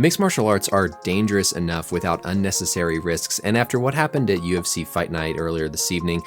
Mixed martial arts are dangerous enough without unnecessary risks, and after what happened at UFC Fight Night earlier this evening,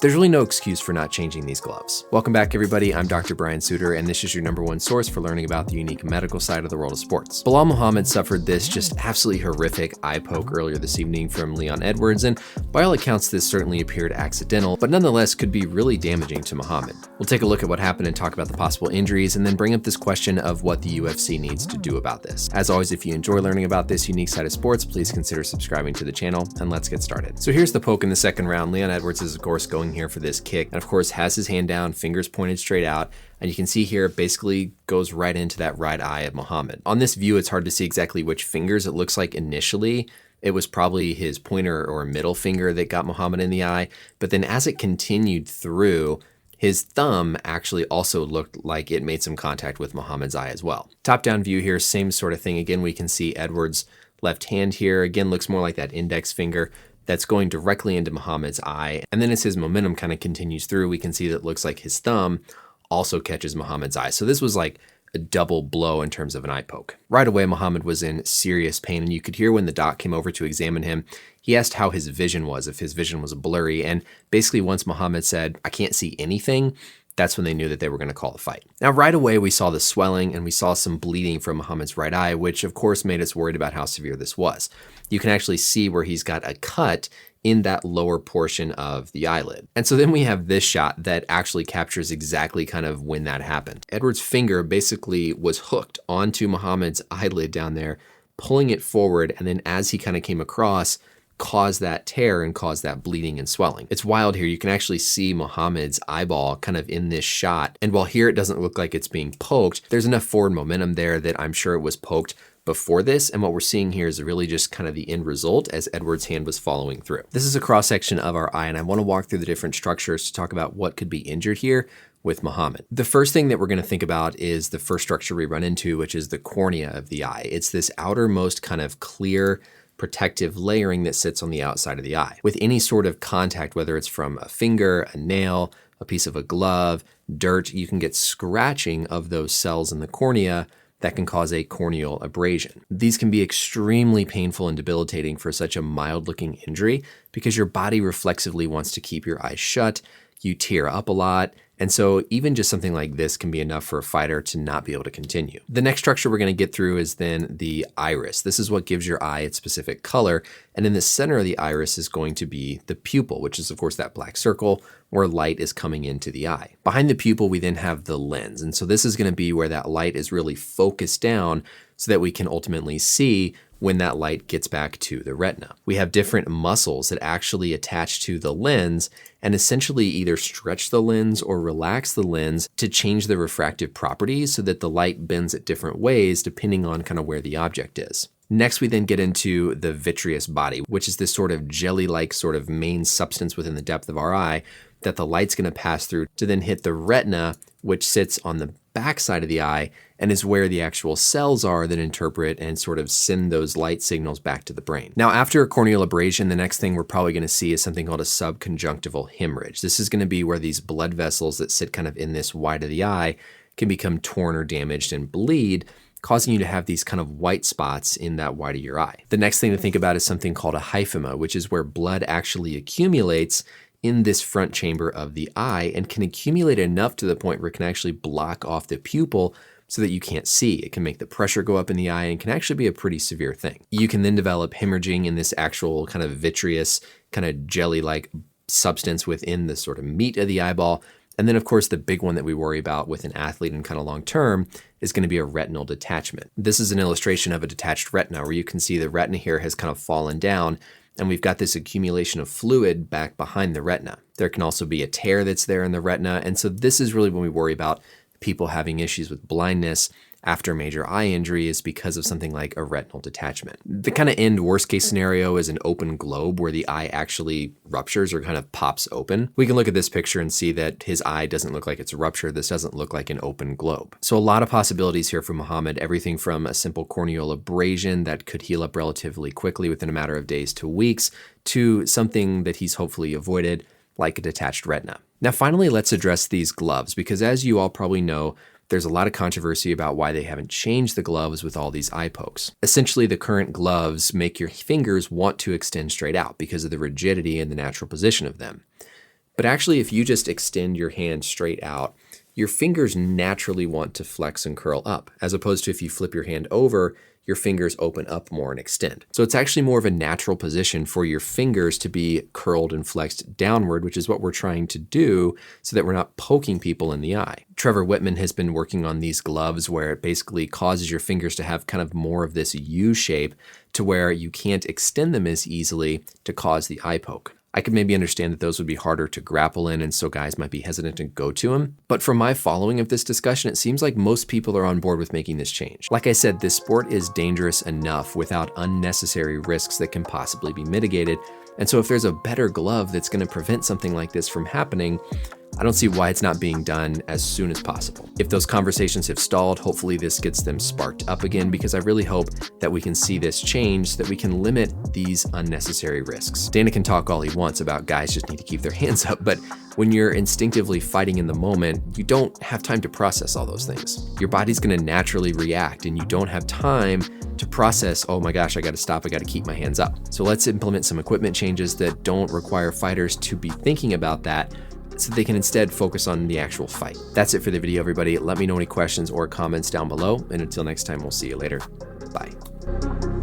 there's really no excuse for not changing these gloves. Welcome back, everybody. I'm Dr. Brian Sutterer, and this is your #1 source for learning about the unique medical side of the world of sports. Belal Muhammed suffered this just absolutely horrific eye poke earlier this evening from Leon Edwards, and by all accounts, this certainly appeared accidental, but nonetheless could be really damaging to Muhammed. We'll take a look at what happened and talk about the possible injuries, and then bring up this question of what the UFC needs to do about this. As always, if you enjoy learning about this unique side of sports, please consider subscribing to the channel, and let's get started. So here's the poke in the second round. Leon Edwards is, of course, going here for this kick, and of course has his hand down, fingers pointed straight out, and you can see here it basically goes right into that right eye of Muhammad. On this view, it's hard to see exactly which fingers. It looks like initially it was probably his pointer or middle finger that got Muhammad in the eye, but then as it continued through, his thumb actually also looked like it made some contact with Muhammad's eye as well. Top down view here, same sort of thing. Again, we can see Edwards' left hand here. Again, looks more like that index finger that's going directly into Muhammad's eye. And then as his momentum kind of continues through, we can see that it looks like his thumb also catches Muhammad's eye. So this was like a double blow in terms of an eye poke. Right away, Muhammad was in serious pain, and you could hear when the doc came over to examine him, he asked how his vision was, if his vision was blurry. And basically once Muhammad said, "I can't see anything," that's when they knew that they were going to call a fight. Now, right away, we saw the swelling and we saw some bleeding from Muhammad's right eye, which of course made us worried about how severe this was. You can actually see where he's got a cut in that lower portion of the eyelid. And so then we have this shot that actually captures exactly kind of when that happened. Edwards' finger basically was hooked onto Muhammad's eyelid down there, pulling it forward, and then as he kind of came across, caused that tear and caused that bleeding and swelling. It's wild here. You can actually see Muhammad's eyeball kind of in this shot. And while here it doesn't look like it's being poked, there's enough forward momentum there that I'm sure it was poked before this. And what we're seeing here is really just kind of the end result as Edwards' hand was following through. This is a cross section of our eye, and I want to walk through the different structures to talk about what could be injured here with Muhammad. The first thing that we're going to think about is the first structure we run into, which is the cornea of the eye. It's this outermost kind of clear protective layering that sits on the outside of the eye. With any sort of contact, whether it's from a finger, a nail, a piece of a glove, dirt, you can get scratching of those cells in the cornea that can cause a corneal abrasion. These can be extremely painful and debilitating for such a mild looking injury because your body reflexively wants to keep your eyes shut, you tear up a lot, and so even just something like this can be enough for a fighter to not be able to continue. The next structure we're going to get through is then the iris. This is what gives your eye its specific color, and in the center of the iris is going to be the pupil, which is of course that black circle where light is coming into the eye. Behind the pupil, we then have the lens, and so this is going to be where that light is really focused down so that we can ultimately see when that light gets back to the retina. We have different muscles that actually attach to the lens and essentially either stretch the lens or relax the lens to change the refractive properties so that the light bends at different ways depending on kind of where the object is. Next, we then get into the vitreous body, which is this sort of jelly-like sort of main substance within the depth of our eye that the light's going to pass through to then hit the retina, which sits on the back side of the eye and is where the actual cells are that interpret and sort of send those light signals back to the brain. Now, after a corneal abrasion, the next thing we're probably going to see is something called a subconjunctival hemorrhage. This is going to be where these blood vessels that sit kind of in this wide of the eye can become torn or damaged and bleed, causing you to have these kind of white spots in that wide of your eye. The next thing to think about is something called a hyphema, which is where blood actually accumulates in this front chamber of the eye and can accumulate enough to the point where it can actually block off the pupil so that you can't see. It can make the pressure go up in the eye and can actually be a pretty severe thing. You can then develop hemorrhaging in this actual kind of vitreous, kind of jelly-like substance within the sort of meat of the eyeball. And then of course, the big one that we worry about with an athlete and kind of long-term is going to be a retinal detachment. This is an illustration of a detached retina where you can see the retina here has kind of fallen down and we've got this accumulation of fluid back behind the retina. There can also be a tear that's there in the retina. And so this is really when we worry about people having issues with blindness after major eye injury is because of something like a retinal detachment. The kind of end worst case scenario is an open globe where the eye actually ruptures or kind of pops open. We can look at this picture and see that his eye doesn't look like it's ruptured. This doesn't look like an open globe. So a lot of possibilities here for Muhammad, everything from a simple corneal abrasion that could heal up relatively quickly within a matter of days to weeks to something that he's hopefully avoided, like a detached retina. Now, finally, let's address these gloves because as you all probably know, there's a lot of controversy about why they haven't changed the gloves with all these eye pokes. Essentially, the current gloves make your fingers want to extend straight out because of the rigidity and the natural position of them. But actually, if you just extend your hand straight out, your fingers naturally want to flex and curl up, as opposed to if you flip your hand over, your fingers open up more and extend. So it's actually more of a natural position for your fingers to be curled and flexed downward, which is what we're trying to do so that we're not poking people in the eye. Trevor Whitman has been working on these gloves where it basically causes your fingers to have kind of more of this U shape to where you can't extend them as easily to cause the eye poke. I could maybe understand that those would be harder to grapple in, and so guys might be hesitant to go to them. But from my following of this discussion, it seems like most people are on board with making this change. Like I said, this sport is dangerous enough without unnecessary risks that can possibly be mitigated. And so if there's a better glove that's going to prevent something like this from happening, I don't see why it's not being done as soon as possible. If those conversations have stalled, hopefully this gets them sparked up again, because I really hope that we can see this change so that we can limit these unnecessary risks. Dana can talk all he wants about guys just need to keep their hands up, but when you're instinctively fighting in the moment, you don't have time to process all those things. Your body's gonna naturally react, and you don't have time to process, oh my gosh, I gotta stop, I gotta keep my hands up. So let's implement some equipment changes that don't require fighters to be thinking about that, so they can instead focus on the actual fight. That's it for the video, everybody. Let me know any questions or comments down below, and until next time, we'll see you later. Bye.